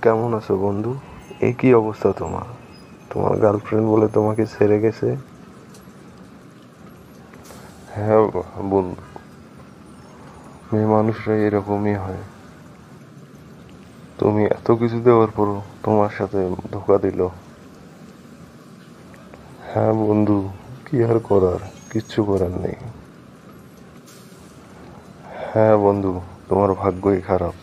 কেমন আছো বন্ধু? এ কি অবস্থা তোমার? তোমার গার্লফ্রেন্ড বলে তোমাকে ছেড়ে গেছে? হ্যাঁ বন্ধু, মেয়ে মানুষরা এরকমই হয়। তুমি এত কিছু দেওয়ার পরও তোমার সাথে ধোকা দিল। হ্যাঁ বন্ধু, কি আর করার, কিচ্ছু করার নেই। হ্যাঁ বন্ধু, তোমার ভাগ্যই খারাপ।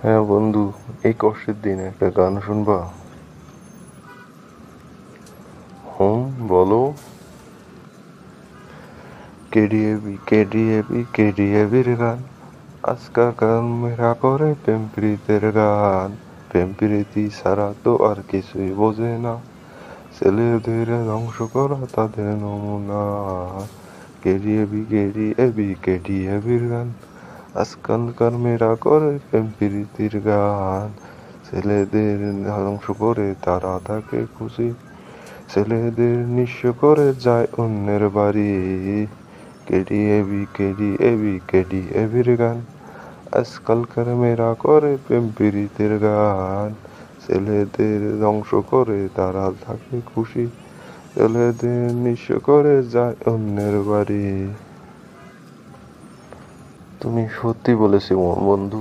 হ্যাঁ বন্ধু, এই কষ্টের দিনে একটা গান শুনবা? হুম, বলো। কেডিএবি কেডিএবি কেডিএবির গান। আজকাল মেয়েরা করে প্রেম প্রীতের গান। প্রেম প্রীতি ছাড়া তো আর কিছুই বোঝে না। ছেলেদের ধ্বংস করা তাদের নমুনা। কেডিএবি কেডিএবি কেডিএবির গান। আজকালকার মেয়েরা করে প্রেম প্রীতির গান। ছেলেদের ধ্বংস করে তারা থাকে খুশি। ছেলেদের নিঃস্ব করে যায় অন্যের বাড়ি। কেডিএবি কেডিএবি কেডিএবির গান। আজকালকার মেয়েরা করে প্রেম প্রীতির গান। ছেলেদের ধ্বংস করে তারা থাকে খুশি। ছেলেদের নিঃস্ব করে যায় অন্যের বাড়ি। তুমি সত্যি বলেছি বন্ধু।